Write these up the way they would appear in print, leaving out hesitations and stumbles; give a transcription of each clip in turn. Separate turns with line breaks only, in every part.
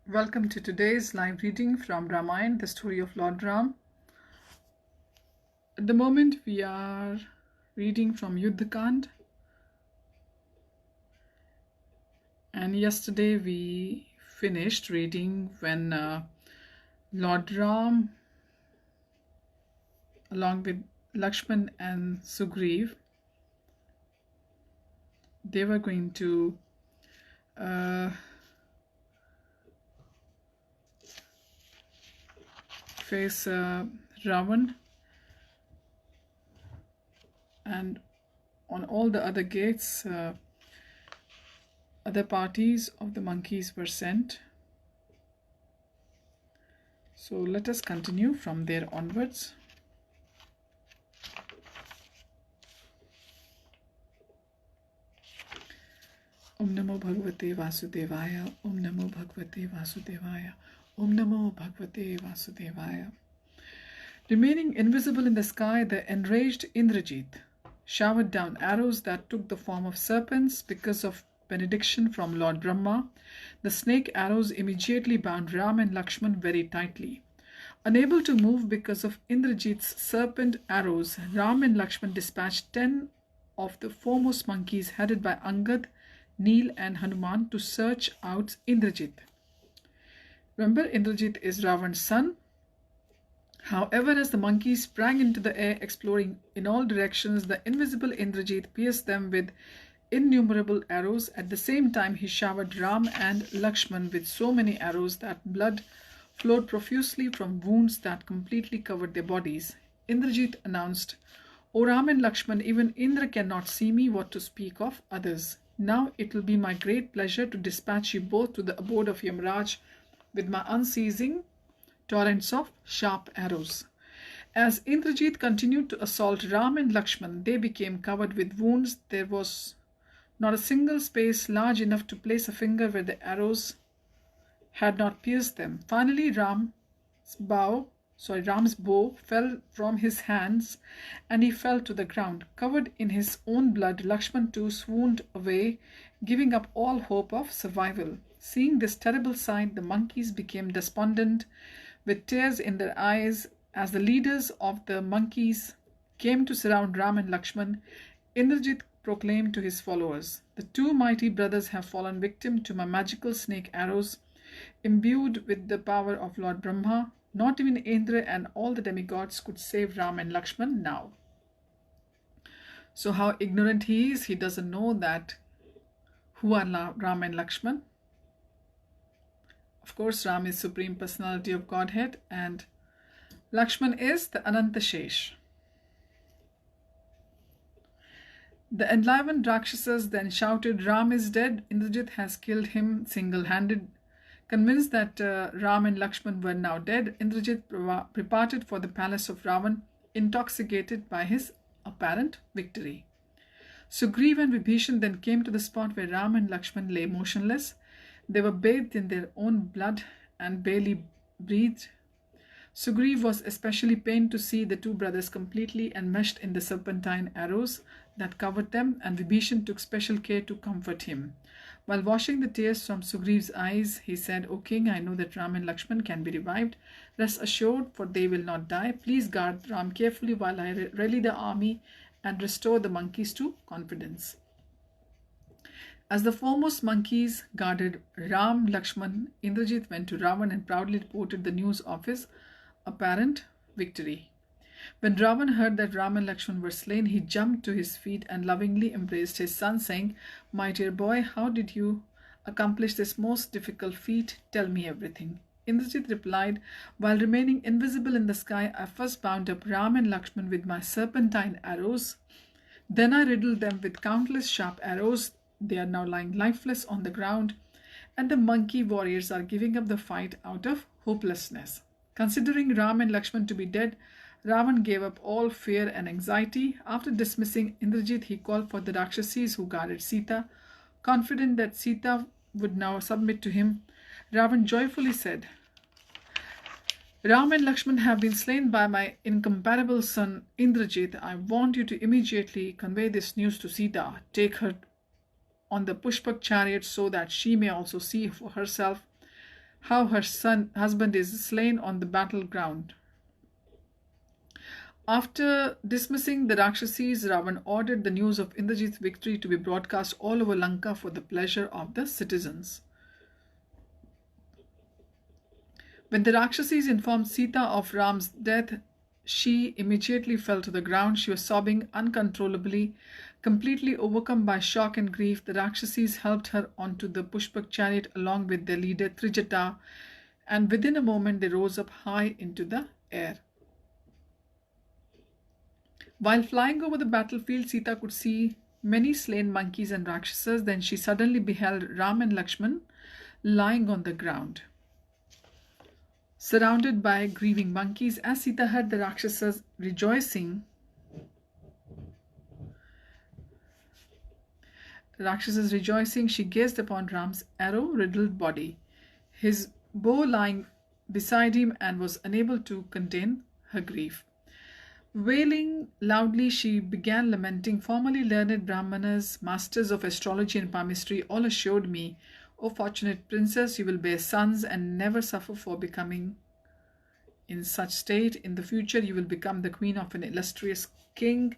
Welcome to today's live reading from Ramayana, the story of Lord Ram. At the moment, we are reading from Yuddha, and yesterday we finished reading when Lord Ram, along with Lakshman and Sugriv, they were going to face Ravan, and on all the other gates other parties of the monkeys were sent. So let us continue from there onwards. Om Namo Bhagavate Vasudevaya, Om Namo Bhagavate Vasudevaya, Om Namo Bhagavate Vasudevaya. Remaining invisible in the sky, the enraged Indrajit showered down arrows that took the form of serpents because of benediction from Lord Brahma. The snake arrows immediately bound Ram and Lakshman very tightly. Unable to move because of Indrajit's serpent arrows, Ram and Lakshman dispatched 10 of the foremost monkeys headed by Angad, Neel and Hanuman to search out Indrajit. Remember, Indrajit is Ravan's son. However, as the monkeys sprang into the air, exploring in all directions, the invisible Indrajit pierced them with innumerable arrows. At the same time, he showered Ram and Lakshman with so many arrows that blood flowed profusely from wounds that completely covered their bodies. Indrajit announced, "O Ram and Lakshman, even Indra cannot see me, what to speak of others. Now it will be my great pleasure to dispatch you both to the abode of Yamraj with my unceasing torrents of sharp arrows." As Indrajit continued to assault Ram and Lakshman, they became covered with wounds. There was not a single space large enough to place a finger where the arrows had not pierced them. Finally, Ram's bow fell from his hands and he fell to the ground. Covered in his own blood, Lakshman too swooned away, giving up all hope of survival. Seeing this terrible sight, the monkeys became despondent with tears in their eyes. As the leaders of the monkeys came to surround Ram and Lakshman, Indrajit proclaimed to his followers, "The two mighty brothers have fallen victim to my magical snake arrows, imbued with the power of Lord Brahma. Not even Indra and all the demigods could save Ram and Lakshman now." So how ignorant he is, he doesn't know that who are Ram and Lakshman. Of course, Ram is Supreme Personality of Godhead and Lakshman is the Ananta Shesh. The enlivened Rakshasas then shouted, "Ram is dead. Indrajit has killed him single-handed." Convinced that Ram and Lakshman were now dead, Indrajit departed for the palace of Ravan, intoxicated by his apparent victory. Sugriv and Vibhishan then came to the spot where Ram and Lakshman lay motionless. They were bathed in their own blood and barely breathed. Sugriv was especially pained to see the two brothers completely enmeshed in the serpentine arrows that covered them, and Vibhishan took special care to comfort him. While washing the tears from Sugriv's eyes, he said, "O king, I know that Ram and Lakshman can be revived. Rest assured, for they will not die. Please guard Ram carefully while I rally the army and restore the monkeys to confidence." As the foremost monkeys guarded Ram, Lakshman, Indrajit went to Ravan and proudly reported the news of his apparent victory. When Ravan heard that Ram and Lakshman were slain, he jumped to his feet and lovingly embraced his son, saying, "My dear boy, how did you accomplish this most difficult feat? Tell me everything." Indrajit replied, "While remaining invisible in the sky, I first bound up Ram and Lakshman with my serpentine arrows. Then I riddled them with countless sharp arrows. They are now lying lifeless on the ground, and the monkey warriors are giving up the fight out of hopelessness." Considering Ram and Lakshman to be dead, Ravan gave up all fear and anxiety. After dismissing Indrajit, he called for the Rakshasis who guarded Sita. Confident that Sita would now submit to him, Ravan joyfully said, "Ram and Lakshman have been slain by my incomparable son Indrajit. I want you to immediately convey this news to Sita. Take her on the Pushpak chariot so that she may also see for herself how her husband is slain on the battleground. After dismissing the Rakshasis, Ravan ordered the news of Indrajit's victory to be broadcast all over Lanka for the pleasure of the citizens. When the Rakshasis informed Sita of Ram's death, she immediately fell to the ground. She was sobbing uncontrollably. Completely overcome by shock and grief, the Rakshasis helped her onto the Pushpak chariot along with their leader Trijata, and within a moment they rose up high into the air. While flying over the battlefield, Sita could see many slain monkeys and Rakshasas. Then she suddenly beheld Ram and Lakshman lying on the ground, surrounded by grieving monkeys. As Sita heard the Rakshasas rejoicing, she gazed upon Ram's arrow-riddled body, his bow lying beside him, and was unable to contain her grief. Wailing loudly, she began lamenting. Formerly learned Brahmanas, masters of astrology and palmistry, all assured me, O fortunate princess, you will bear sons and never suffer for becoming in such state. In the future, you will become the queen of an illustrious king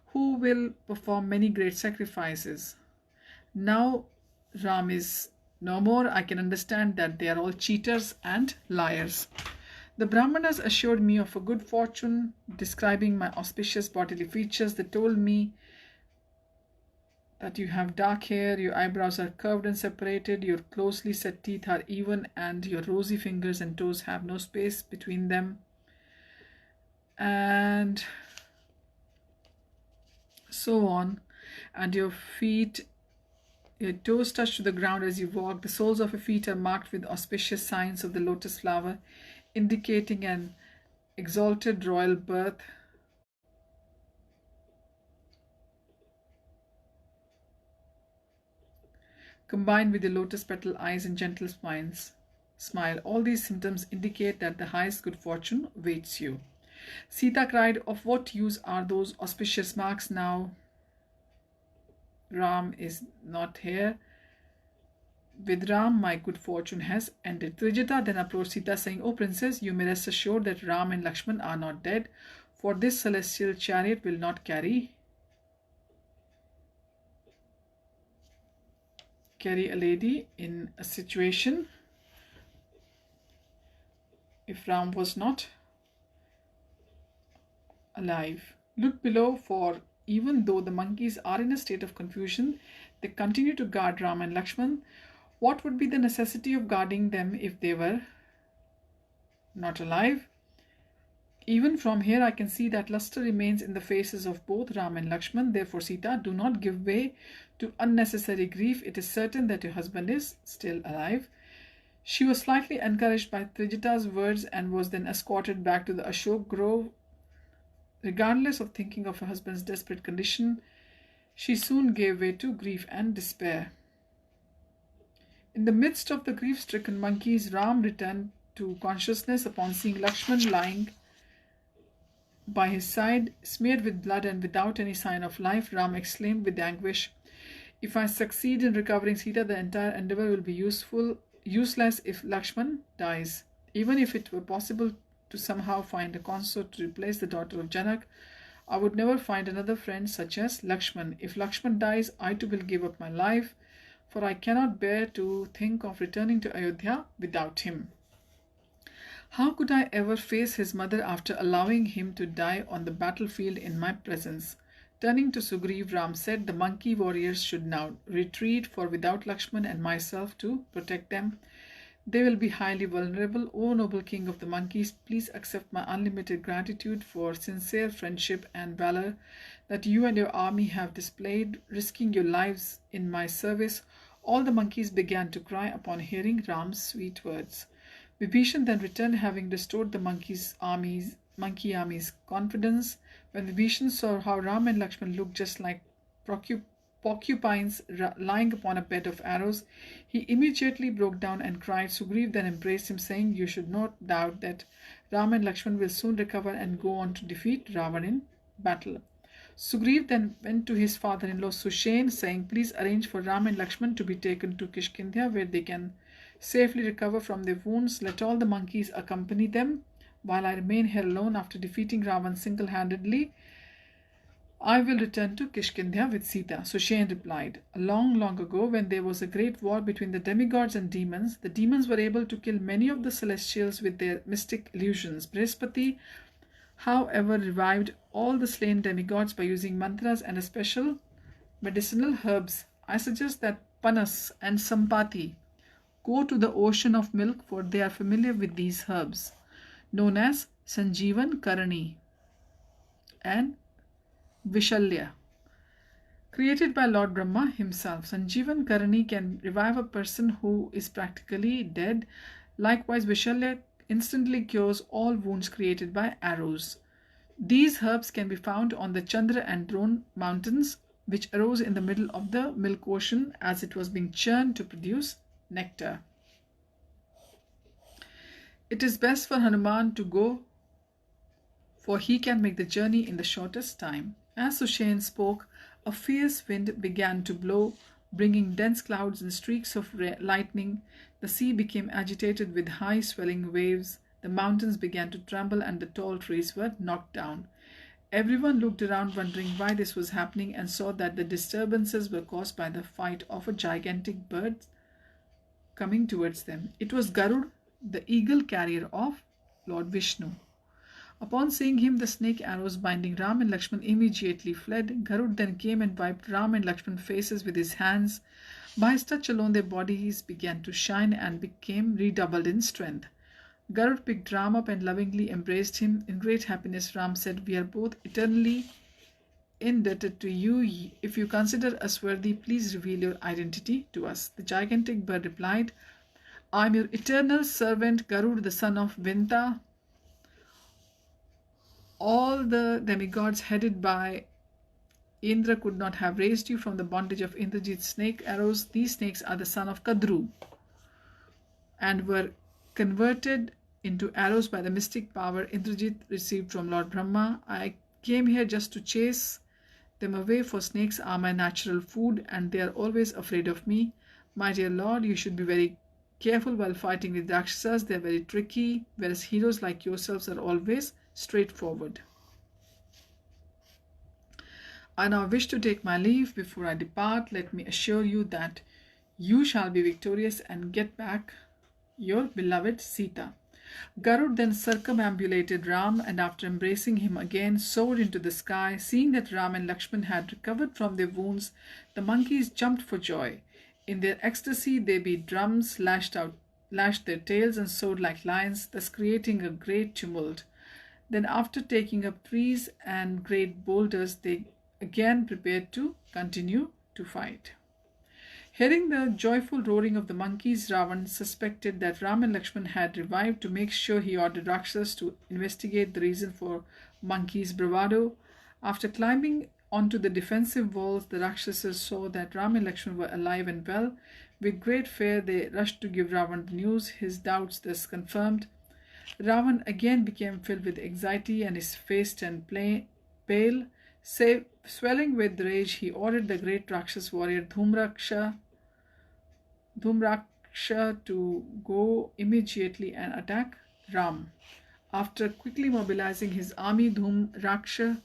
who will perform many great sacrifices. Now Ram is no more. I can understand that they are all cheaters and liars. The Brahmanas assured me of a good fortune, describing my auspicious bodily features. They told me that you have dark hair, your eyebrows are curved and separated, your closely set teeth are even, and your rosy fingers and toes have no space between them. And so on. And your feet, your toes touch to the ground as you walk. The soles of your feet are marked with auspicious signs of the lotus flower, indicating an exalted royal birth. Combined with the lotus petal eyes and gentle smile, all these symptoms indicate that the highest good fortune awaits you. Sita cried, of what use are those auspicious marks now? Ram is not here. With Ram, my good fortune has ended. Trijata then approached Sita, saying, O princess, you may rest assured that Ram and Lakshman are not dead, for this celestial chariot will not carry a lady in a situation if Ram was not alive. Look below, for even though the monkeys are in a state of confusion, they continue to guard Ram and Lakshman. What would be the necessity of guarding them if they were not alive? Even from here I can see that luster remains in the faces of both Ram and Lakshman. Therefore, Sita, do not give way to unnecessary grief. It is certain that your husband is still alive. She was slightly encouraged by Trijata's words and was then escorted back to the Ashok Grove. Regardless of thinking of her husband's desperate condition, she soon gave way to grief and despair. In the midst of the grief-stricken monkeys, Ram returned to consciousness upon seeing Lakshman lying by his side, smeared with blood and without any sign of life. Ram exclaimed with anguish, if I succeed in recovering Sita, the entire endeavor will be useless if Lakshman dies. Even if it were possible to somehow find a consort to replace the daughter of Janak, I would never find another friend such as Lakshman. If Lakshman dies, I too will give up my life, for I cannot bear to think of returning to Ayodhya without him. How could I ever face his mother after allowing him to die on the battlefield in my presence? Turning to Sugriv, Ram said, the monkey warriors should now retreat, for without Lakshman and myself to protect them, they will be highly vulnerable. O noble king of the monkeys, please accept my unlimited gratitude for sincere friendship and valor that you and your army have displayed, risking your lives in my service. All the monkeys began to cry upon hearing Ram's sweet words. Vibhishan then returned, having restored the monkey army's confidence. When Vibhishan saw how Ram and Lakshman looked just like porcupines lying upon a bed of arrows, he immediately broke down and cried. Sugriv then embraced him, saying, you should not doubt that Ram and Lakshman will soon recover and go on to defeat Ravan in battle. Sugriv then went to his father-in-law Sushen, saying, please arrange for Ram and Lakshman to be taken to Kishkindhya, where they can safely recover from their wounds. Let all the monkeys accompany them, while I remain here alone. After defeating Ravan single-handedly, I will return to Kishkindha with Sita. Sushant replied, long, long ago, when there was a great war between the demigods and demons, the demons were able to kill many of the celestials with their mystic illusions. Brihaspati, however, revived all the slain demigods by using mantras and special medicinal herbs. I suggest that Panas and Sampati go to the ocean of milk, for they are familiar with these herbs, known as Sanjeevan Karani and Vishalya, created by Lord Brahma himself. Sanjeevan Karani can revive a person who is practically dead. Likewise, Vishalya instantly cures all wounds created by arrows. These herbs can be found on the Chandra and Drone mountains, which arose in the middle of the milk ocean as it was being churned to produce nectar. It is best for Hanuman to go, for he can make the journey in the shortest time. As Sushant spoke, a fierce wind began to blow, bringing dense clouds and streaks of lightning. The sea became agitated with high swelling waves. The mountains began to tremble and the tall trees were knocked down. Everyone looked around, wondering why this was happening, and saw that the disturbances were caused by the fight of a gigantic bird coming towards them. It was Garud, the eagle carrier of Lord Vishnu. Upon seeing him, the snake arrows binding Ram and Lakshman immediately fled. Garud then came and wiped Ram and Lakshman's faces with his hands. By his touch alone, their bodies began to shine and became redoubled in strength. Garud picked Ram up and lovingly embraced him. In great happiness, Ram said, "We are both eternally indebted to you. If you consider us worthy, please reveal your identity to us." The gigantic bird replied, "I am your eternal servant, Garud, the son of Vinta. All the demigods headed by Indra could not have raised you from the bondage of Indrajit's snake arrows. These snakes are the son of Kadru and were converted into arrows by the mystic power Indrajit received from Lord Brahma. I came here just to chase them away, for snakes are my natural food and they are always afraid of me. My dear Lord, you should be very careful while fighting with Rakshasas. They are very tricky, whereas heroes like yourselves are always straightforward. I now wish to take my leave. Before I depart, let me assure you that you shall be victorious and get back your beloved Sita." Garud then circumambulated Ram and after embracing him again soared into the sky. Seeing that Ram and Lakshman had recovered from their wounds, the monkeys jumped for joy. In their ecstasy, they beat drums, lashed their tails and soared like lions, thus creating a great tumult. Then after taking up trees and great boulders, they again prepared to continue to fight. Hearing the joyful roaring of the monkeys, Ravan suspected that Ram and Lakshman had revived. To make sure, he ordered Rakshasas to investigate the reason for monkeys' bravado. After climbing onto the defensive walls, the Rakshasas saw that Ram and Lakshman were alive and well. With great fear, they rushed to give Ravan the news. His doubts thus confirmed. Ravan again became filled with anxiety and his face turned pale. Swelling with rage, he ordered the great Rakshas warrior Dhumraksha to go immediately and attack Ram. After quickly mobilizing his army, Dhumraksha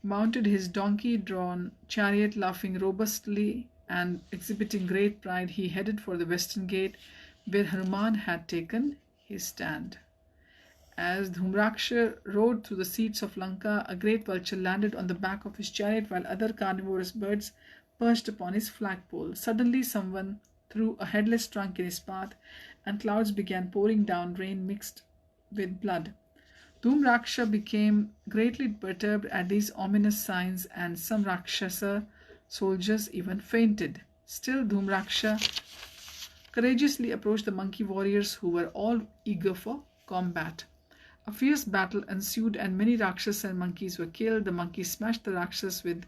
mounted his donkey-drawn chariot, laughing robustly and exhibiting great pride. He headed for the western gate, where Hanuman had taken his stand. As Dhumraksha rode through the streets of Lanka, a great vulture landed on the back of his chariot, while other carnivorous birds perched upon his flagpole. Suddenly someone threw a headless trunk in his path, and clouds began pouring down rain mixed with blood. Dhumraksha became greatly perturbed at these ominous signs, and some Rakshasa soldiers even fainted. Still, Dhumraksha courageously approached the monkey warriors, who were all eager for combat. A fierce battle ensued and many Rakshas and monkeys were killed. The monkeys smashed the Rakshas with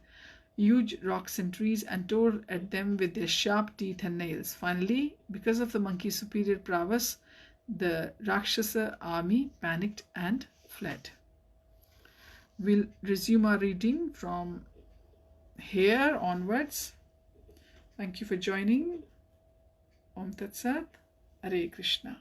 huge rocks and trees and tore at them with their sharp teeth and nails. Finally, because of the monkey's superior prowess, the Rakshasa army panicked and fled. We'll resume our reading from here onwards. Thank you for joining. Om Tat Sat. Hare Krishna.